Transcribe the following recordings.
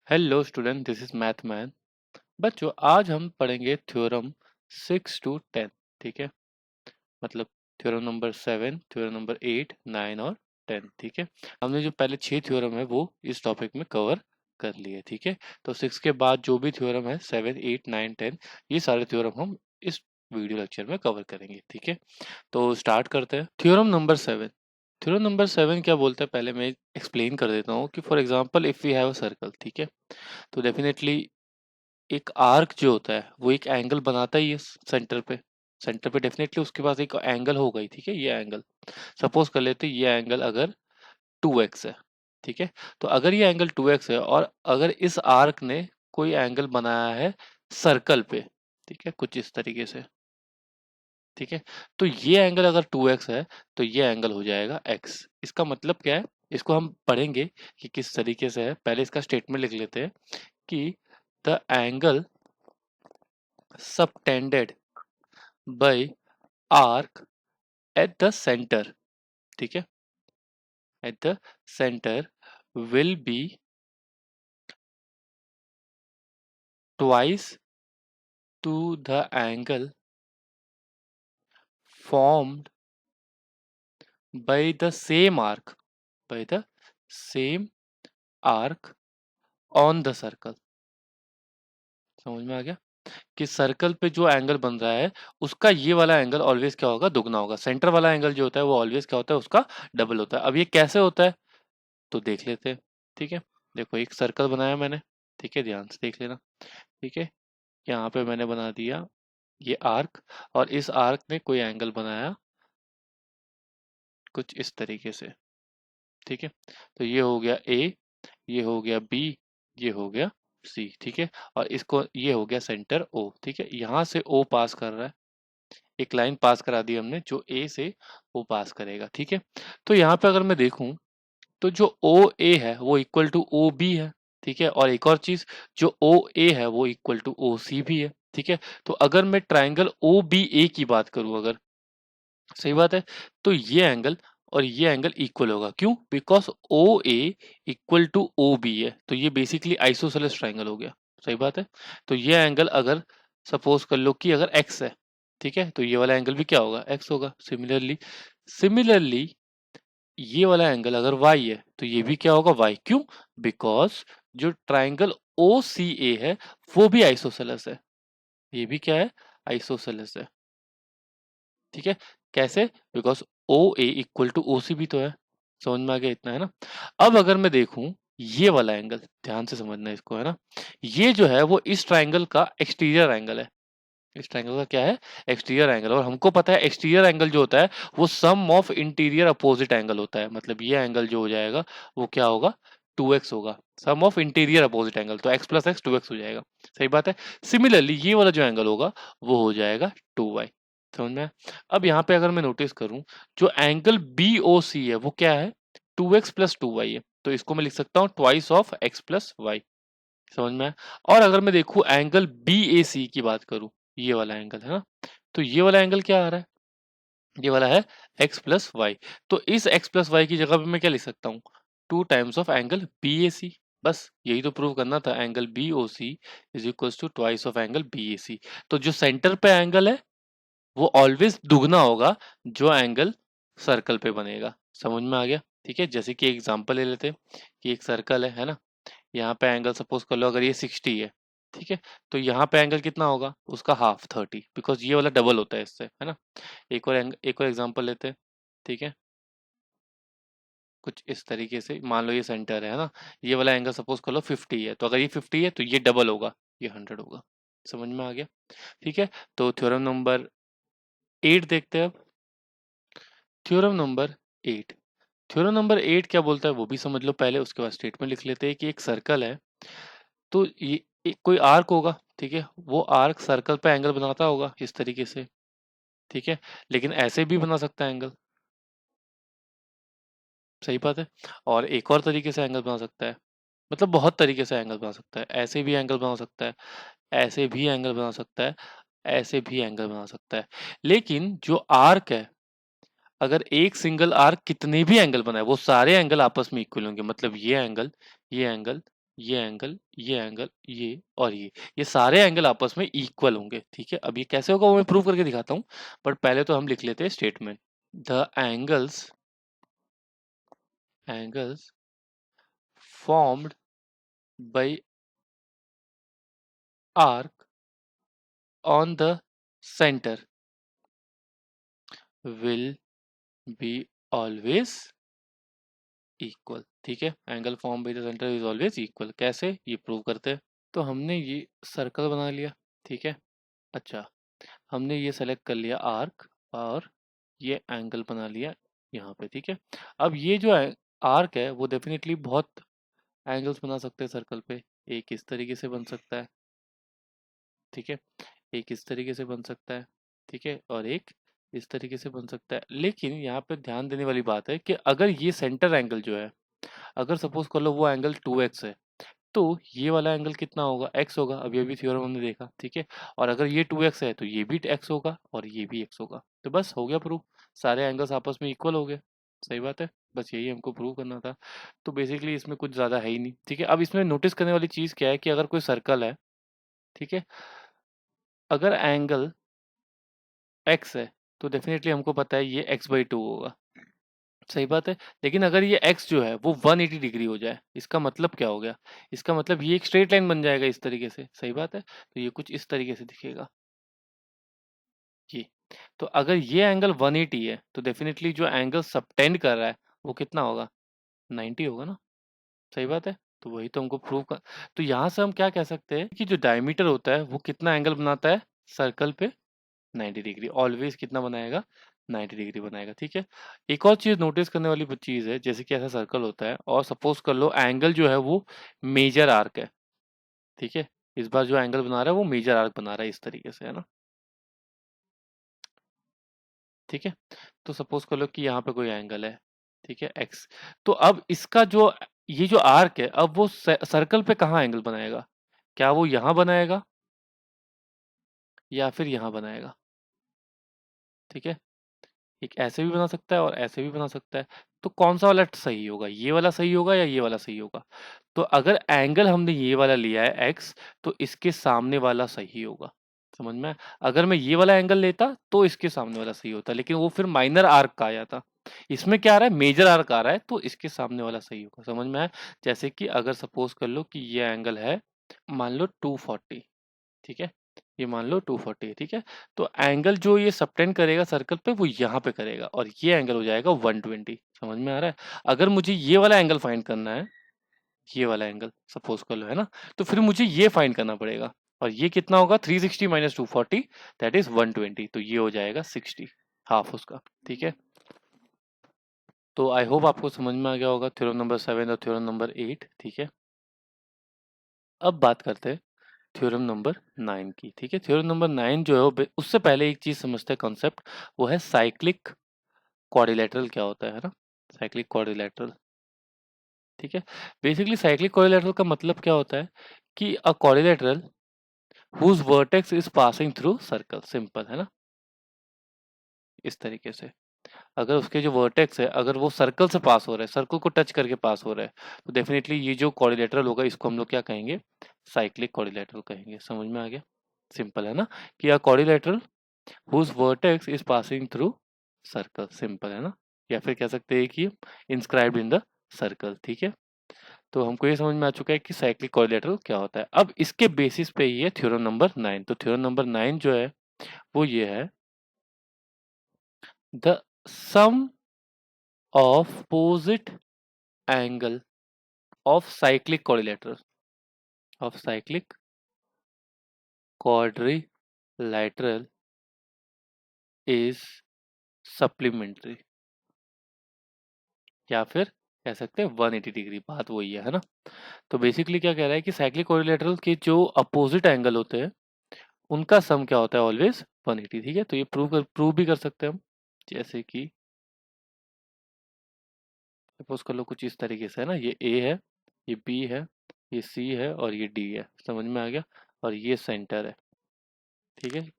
Hello student, this is math man. बच्चों, आज हम पढ़ेंगे थ्योरम 6 to 10। ठीक है, मतलब थ्योरम नंबर 7, थ्योरम नंबर 8, 9 और 10। ठीक है, हमने जो पहले 6 थ्योरम है वो इस टॉपिक में कवर कर लिए। ठीक है, तो 6 के बाद जो भी थ्योरम है 7, 8, 9, 10, ये सारे थ्योरम हम इस वीडियो लेक्चर में कवर करेंगे। ठीक है, तो स्टार्ट करते हैं। Theorem number 7। थ्योरम नंबर 7 क्या बोलता है, पहले मैं एक्सप्लेन कर देता हूँ कि for example if we have a circle. ठीक है, तो डेफिनेटली एक आर्क जो होता है वो एक एंगल बनाता ही है सेंटर पे। सेंटर पे डेफिनेटली उसके पास एक एंगल होगा ही। ठीक है, ये एंगल सपोज कर लेते हैं, ये एंगल अगर 2x है। ठीक है, तो अगर ये एंगल 2x है और अगर इस आर्क ने कोई एंगल बनाया है सर्कल पे, ठीक है, कुछ इस तरीके से। ठीक है, तो ये एंगल अगर 2x है तो ये एंगल हो जाएगा x। इसका मतलब क्या है, इसको हम पढ़ेंगे कि किस तरीके से है। पहले इसका स्टेटमेंट लिख लेते हैं कि the angle subtended by arc at the center, ठीक है, at the center will be twice to the angle formed by the same arc, by the same arc on the circle। समझ में आ गया कि सर्कल पे जो एंगल बन रहा है उसका ये वाला एंगल ऑलवेज क्या होगा, दुगना होगा। सेंटर वाला एंगल जो होता है वो ऑलवेज क्या होता है, उसका डबल होता है। अब ये कैसे होता है तो देख लेते हैं। ठीक है, देखो एक सर्कल बनाया मैंने। ठीक है, ध्यान से देख लेना। ठीक है, यहाँ पे मैंने बना दिया ये आर्क, और इस आर्क ने कोई एंगल बनाया कुछ इस तरीके से। ठीक है, तो ये हो गया ए, ये हो गया बी, ये हो गया सी। ठीक है, और इसको ये हो गया सेंटर ओ। ठीक है, यहाँ से ओ पास कर रहा है, एक लाइन पास करा दी हमने जो ए से ओ पास करेगा। ठीक है, तो यहाँ पे अगर मैं देखूं तो जो ओ ए है वो इक्वल टू ओ बी है। ठीक है, और एक और चीज, जो ओ ए है वो इक्वल टू ओ सी भी है। ठीक है, तो अगर मैं ट्राइंगल ओ बी ए की बात करूं, अगर सही बात है, तो ये एंगल और ये एंगल इक्वल होगा। क्यों? Because O A equal to O B है, तो ये बेसिकली आइसोसेलेस ट्राइंगल हो गया। सही बात है, तो ये एंगल अगर सपोज कर लो कि अगर एक्स है, ठीक है, तो ये वाला एंगल भी क्या होगा, एक्स होगा। सिमिलरली ये वाला एंगल अगर y है तो ये भी क्या होगा, y। क्यों? बिकॉज जो ट्राइंगल ओ सी ए है वो भी आइसोसेलेस है, ये भी क्या है, आइसोसेलेस है। ठीक है, कैसे? Because O A equal to O C भी तो है। समझ में आ गया इतना, है ना। अब अगर मैं देखूं ये वाला एंगल, ध्यान से समझना इसको, है ना, ये जो है वो इस ट्राइंगल का एक्सटीरियर एंगल है। इस ट्रायंगल का क्या है, एक्सटीरियर एंगल। और हमको पता है एक्सटीरियर एंगल जो होता है वो सम ऑफ इंटीरियर अपोजिट एंगल होता है। मतलब ये एंगल जो हो जाएगा वो क्या होगा, 2x होगा। सम ऑफ इंटीरियर अपोजिट एंगल, तो x प्लस एक्स 2x हो जाएगा। सही बात है। सिमिलरली ये वाला जो एंगल होगा वो हो जाएगा 2y। समझ में आया? अब यहाँ पे अगर मैं नोटिस करूं, जो एंगल बी ओ सी है वो क्या है, 2x प्लस 2y है, तो इसको मैं लिख सकता हूँ twice of x plus y. समझ में आया? और अगर मैं देखूं एंगल बी ए सी की बात करूं, ये वाला एंगल है ना, तो ये वाला एंगल क्या आ रहा है, ये वाला है x प्लस वाई। तो इस x प्लस वाई की जगह पे मैं क्या लिख सकता हूँ, 2 times of angle B A C. बस यही तो प्रूव करना था, angle B O C is equal to twice of angle B A C. तो जो सेंटर पे एंगल है वो ऑलवेज दुगना होगा जो एंगल सर्कल पे बनेगा। समझ में आ गया? ठीक है, जैसे कि एग्जांपल ले लेते हैं कि एक सर्कल है ना, यहाँ पे एंगल सपोज कर लो अगर ये 60 है। ठीक है, तो यहाँ पे एंगल कितना होगा, उसका हाफ 30, बिकॉज ये वाला डबल होता है इससे, है ना। एक और एग्जांपल लेते हैं। ठीक है, कुछ इस तरीके से मान लो ये सेंटर है ना, ये वाला एंगल सपोज कर लो 50 है, तो अगर ये 50 है तो ये डबल होगा, ये 100 होगा। समझ में आ गया? ठीक है, तो थ्योरम नंबर 8 देखते हैं अब। Theorem number 8। थ्योरम नंबर 8 क्या बोलता है वो भी समझ लो पहले, उसके बाद स्टेटमेंट लिख लेते हैं कि एक सर्कल है, तो ये एक कोई आर्क होगा। ठीक है, वो आर्क सर्कल पे एंगल बनाता होगा इस तरीके से। ठीक है, लेकिन ऐसे भी बना सकता है एंगल। सही बात है। और एक और तरीके से एंगल बना सकता है, मतलब बहुत तरीके से एंगल बना सकता है। ऐसे भी एंगल बना सकता है, ऐसे भी एंगल बना सकता है, ऐसे भी एंगल बना सकता है। लेकिन जो आर्क है, अगर एक सिंगल आर्क कितने भी एंगल बनाए वो सारे एंगल आपस में इक्वल होंगे। मतलब ये एंगल, ये एंगल, ये एंगल, ये और ये सारे एंगल आपस में इक्वल होंगे, ठीक है। अब ये कैसे होगा वो मैं प्रूव करके दिखाता हूँ, बट पहले तो हम लिख लेते हैं statement. The angles formed by arc on the center will be always equal, ठीक है। Angle form by the centre is always equal, कैसे, ये प्रूव करते हैं। तो हमने ये सर्कल बना लिया, ठीक है। अच्छा, हमने ये सेलेक्ट कर लिया आर्क, और ये एंगल बना लिया यहाँ पे, ठीक है। अब ये जो आर्क है वो डेफिनेटली बहुत एंगल्स बना सकते हैं सर्कल पे। एक इस तरीके से बन सकता है, ठीक है। एक इस तरीके से बन सकता है, ठीक है, और एक इस तरीके से बन सकता है। लेकिन यहाँ पे ध्यान देने वाली बात है कि अगर ये सेंटर एंगल जो है, अगर सपोज कर लो वो एंगल 2x है, तो ये वाला एंगल कितना होगा, x होगा। अभी अभी थ्योरम हमने देखा, ठीक है। और अगर ये 2x है तो ये भी x होगा और ये भी x होगा। तो बस हो गया प्रूफ, सारे एंगल्स आपस में इक्वल हो गए। सही बात है, बस यही हमको प्रूव करना था। तो बेसिकली इसमें कुछ ज़्यादा है ही नहीं, ठीक है। अब इसमें नोटिस करने वाली चीज़ क्या है कि अगर कोई सर्कल है, ठीक है, अगर एंगल x है तो डेफिनेटली हमको पता है ये x/2 होगा। सही बात है। लेकिन अगर ये x जो है वो 180 डिग्री हो जाए, इसका मतलब क्या हो गया, इसका मतलब ये एक स्ट्रेट लाइन बन जाएगा इस तरीके से। सही बात है, तो ये कुछ इस तरीके से दिखेगा ये। तो अगर ये एंगल 180 है तो डेफिनेटली जो एंगल सबटेंड कर रहा है वो कितना होगा, 90 होगा ना। सही बात है, तो वही तो हमको प्रूव कर। तो यहाँ से हम क्या कह सकते हैं कि जो डायमीटर होता है वो कितना एंगल बनाता है सर्कल पे, 90 डिग्री। ऑलवेज कितना बनाएगा, 90 डिग्री बनाएगा, ठीक है। एक और चीज नोटिस करने वाली चीज है, जैसे कि ऐसा सर्कल होता है और सपोज कर लो एंगल जो है वो मेजर आर्क है, ठीक है। इस बार जो एंगल बना रहा है वो मेजर आर्क बना रहा है इस तरीके से, है ना, ठीक है। तो सपोज कर लो कि यहाँ पे कोई एंगल है, ठीक है, एक्स। तो अब इसका जो ये जो आर्क है, अब वो सर्कल पे कहाँ एंगल बनाएगा, क्या वो यहाँ बनाएगा या फिर यहाँ बनाएगा, ठीक है। एक ऐसे भी बना सकता है और ऐसे भी बना सकता है। तो कौन सा वाला सही होगा, ये वाला सही होगा या ये वाला सही होगा। तो अगर एंगल हमने ये वाला लिया है x, तो इसके सामने वाला सही होगा। समझ में आया? अगर मैं ये वाला एंगल लेता तो इसके सामने वाला सही होता, लेकिन वो फिर माइनर आर्क का आ जाता। इसमें क्या आ रहा है, मेजर आर्क आ रहा है, तो इसके सामने वाला सही होगा। समझ में आया? जैसे कि अगर सपोज कर लो कि ये एंगल है, मान लो 240, ठीक है, ये मान लो 240 है, ठीक है। तो एंगल जो ये सबटेंड करेगा सर्कल पे वो यहाँ पे करेगा और ये एंगल हो जाएगा 120। समझ में आ रहा है? अगर मुझे ये वाला एंगल फाइंड करना है, ये वाला एंगल सपोज कर लो, है ना, तो फिर मुझे ये फाइंड करना पड़ेगा। और ये कितना होगा, 360 माइनस 240, दैट इज 120। तो ये हो जाएगा 60, हाफ उसका, ठीक है। तो आई होप आपको समझ में आ गया होगा थ्योरम नंबर 7 और थ्योरम नंबर 8, ठीक है। अब बात करते हैं थ्योरम नंबर 9 की, ठीक है। थ्योरम नंबर 9 जो है उससे पहले एक चीज समझते हैं कॉन्सेप्ट, वो है साइक्लिक क्वाड्रिलेटरल क्या होता है ना, साइक्लिक क्वाड्रिलेटरल, ठीक है। बेसिकली साइक्लिक क्वाड्रिलेटरल का मतलब क्या होता है कि a quadrilateral whose vertex is passing through circle, simple है ना, इस तरीके से। अगर उसके जो वर्टेक्स है अगर वो सर्कल से पास हो रहा है, सर्कल को टच करके पास हो रहा है, तो डेफिनेटली ये जो क्वाड्रिलेटरल होगा इसको हम लोग क्या कहेंगे, साइक्लिक क्वाड्रिलेटरल कहेंगे। समझ में आ गया, सिंपल है ना, कि a quadrilateral whose vertex is passing through circle, simple है ना। या फिर कह सकते हैं कि inscribed in the circle, ठीक है। तो हमको ये समझ में आ चुका है कि साइक्लिक कोरिलेटरल क्या होता है। अब इसके बेसिस पे ही है थ्योरम नंबर 9। तो थ्योरम नंबर 9 जो है वो ये है, the sum of opposite angle of cyclic quadrilateral, of cyclic quadrilateral is supplementary, या फिर कह सकते हैं 180 डिग्री, बात वही है ना। तो बेसिकली क्या कह रहा है कि साइक्लिक कोरिलेटरल के जो अपोजिट एंगल होते हैं उनका सम क्या होता है, ऑलवेज 180, ठीक है। तो ये प्रूव भी कर सकते हैं हम, जैसे कि सपोज कर लो कुछ इस तरीके से, है ना, ये ए है, ये बी है, ये सी है और ये डी है। समझ में आ गया, और ये सेंटर है, ठीक है।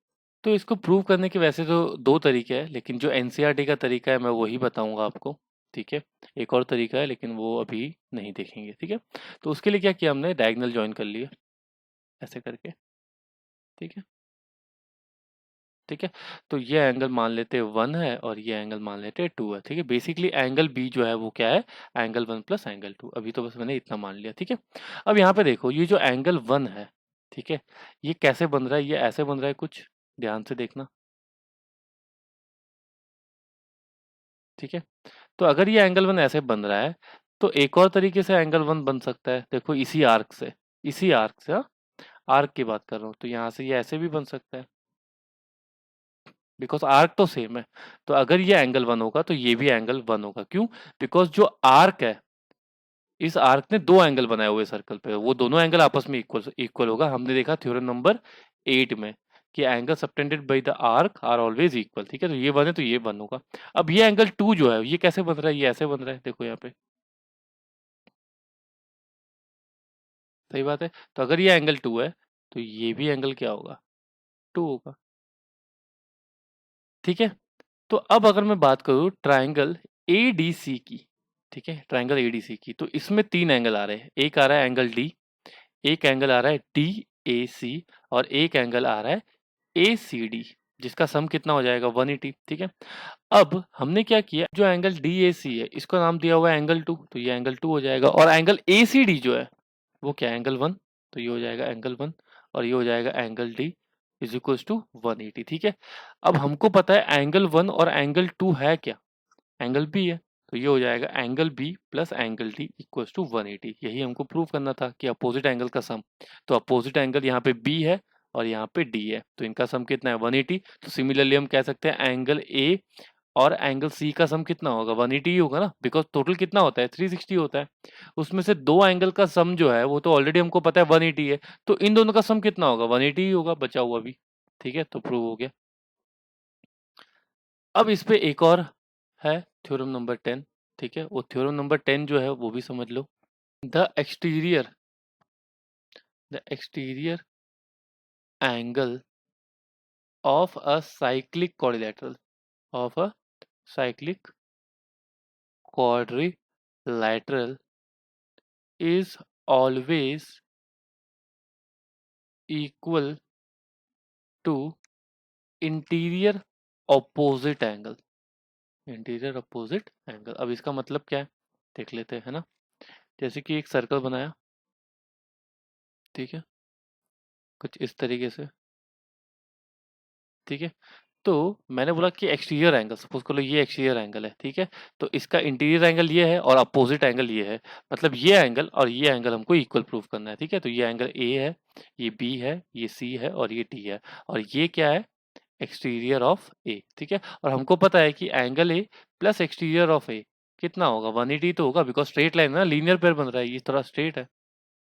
तो इसको प्रूव करने के वैसे तो दो तरीके हैं, लेकिन जो एनसीईआरटी का तरीका है मैं वही बताऊंगा आपको। ठीक है, एक और तरीका है लेकिन वो अभी नहीं देखेंगे। ठीक है, तो उसके लिए क्या किया हमने, डायगोनल ज्वाइन कर लिया ऐसे करके। ठीक है, ठीक है, तो ये एंगल मान लेते हैं 1 है और ये एंगल मान लेते हैं 2 है। ठीक है, बेसिकली एंगल बी जो है वो क्या है, एंगल 1 प्लस एंगल 2। अभी तो बस मैंने इतना मान लिया। ठीक है, अब यहाँ पे देखो ये जो एंगल 1 है, ठीक है, ये कैसे बन रहा है, ये ऐसे बन रहा है कुछ, ध्यान से देखना। ठीक है, तो अगर ये एंगल 1 ऐसे बन रहा है तो एक और तरीके से एंगल 1 बन सकता है। देखो इसी आर्क से, इसी आर्क से, हाँ, आर्क की बात कर रहा हूँ, तो यहाँ से ये ऐसे भी बन सकता है, बिकॉज आर्क तो सेम है। तो अगर ये एंगल 1 होगा तो ये भी एंगल 1 होगा। क्यों? बिकॉज जो आर्क है, इस आर्क ने दो एंगल बनाए हुए सर्कल पे, वो दोनों एंगल आपस में इक्वल इक्वल होगा। हमने देखा थ्योरम नंबर 8 में कि angle subtended by the arc are always equal. ठीक है, तो ये 1 है तो ये 1 होगा। अब ये एंगल 2 जो है ये कैसे बन रहा है, ये ऐसे बन रहा है, देखो यहाँ पे, सही बात है। तो अगर ये एंगल 2 है तो ये भी एंगल क्या होगा, 2 होगा। ठीक है, तो अब अगर मैं बात करूँ ट्राइंगल एडीसी की, ठीक है, ट्राइंगल एडीसी की, तो इसमें तीन एंगल आ रहे हैं। एक आ रहा है एंगल डी, एक एंगल आ रहा है डी ए सी, और एक एंगल आ रहा है ए सी डी, जिसका सम कितना हो जाएगा 180। ठीक है, अब हमने क्या किया, जो एंगल डी ए सी है इसका नाम दिया हुआ है एंगल 2, तो ये एंगल 2 हो जाएगा। और एंगल ए सी डी जो है वो क्या, एंगल 1, तो ये हो जाएगा एंगल 1, और ये हो जाएगा angle D is equal to 180। ठीक है, अब हमको पता है एंगल 1 और एंगल 2 है क्या, एंगल बी है, तो ये हो जाएगा angle B plus angle D equals to 180। यही हमको प्रूव करना था कि अपोजिट एंगल का सम, तो अपोजिट एंगल यहाँ पे बी है और यहाँ पे डी है, तो इनका सम कितना है 180। तो सिमिलरली हम कह सकते हैं एंगल ए और एंगल सी का सम कितना होगा, 180 ही होगा ना, बिकॉज टोटल कितना होता है 360 होता है। उसमें से दो एंगल का सम जो है वो तो ऑलरेडी हमको पता है 180 है, तो इन दोनों का सम कितना होगा, 180 ही होगा बचा हुआ भी। ठीक है, तो प्रूव हो गया। अब इस पे एक और है थ्योरम नंबर 10। ठीक है, वो थ्योरम नंबर 10 जो है वो भी समझ लो। The exterior, the exterior angle of a cyclic quadrilateral, of a cyclic quadrilateral is always equal to interior opposite angle, interior opposite angle. अब इसका मतलब क्या है देख लेते हैं, है ना। जैसे कि एक सर्कल बनाया, ठीक है, कुछ इस तरीके से। ठीक है, तो मैंने बोला कि एक्सटीरियर एंगल, सपोज कर लो ये एक्सटीरियर एंगल है। ठीक है, तो इसका इंटीरियर एंगल ये है और अपोजिट एंगल ये है, मतलब ये एंगल और ये एंगल हमको इक्वल प्रूफ करना है। ठीक है, तो ये एंगल ए है, ये बी है, ये सी है और ये डी है, और ये क्या है, एक्सटीरियर ऑफ ए। ठीक है, और हमको पता है कि angle A plus exterior of A कितना होगा, 180 तो होगा, बिकॉज स्ट्रेट लाइन है ना, लीनियर पेयर बन रहा है, ये थोड़ा स्ट्रेट है।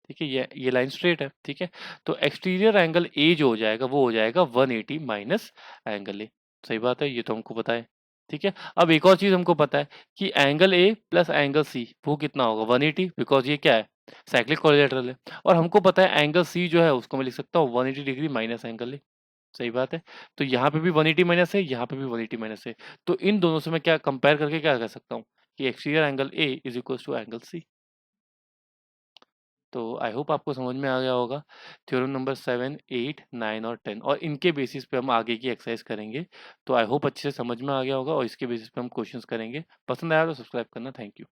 ठीक है, ये लाइन स्ट्रेट है। ठीक है, तो एक्सटीरियर एंगल ए जो हो जाएगा वो हो जाएगा 180 माइनस एंगल ए। सही बात है, ये तो हमको पता है। ठीक है, अब एक और चीज हमको पता है कि angle A plus angle C वो कितना होगा 180, बिकॉज ये क्या है, साइक्लिक कोलिलेटरल है। और हमको पता है एंगल सी जो है उसको मैं लिख सकता हूँ 180 डिग्री माइनस एंगल ए। सही बात है, तो यहाँ पे भी 180 माइनस है, यहाँ पे भी 180 माइनस है, तो इन दोनों से मैं क्या कंपेयर करके क्या कह सकता हूँ कि exterior angle A is equal to angle C. तो आई होप आपको समझ में आ गया होगा थ्योरम नंबर 7, 8, 9 और 10, और इनके बेसिस पे हम आगे की एक्सरसाइज करेंगे। तो आई होप अच्छे से समझ में आ गया होगा और इसके बेसिस पे हम क्वेश्चंस करेंगे। पसंद आया तो सब्सक्राइब करना। Thank you.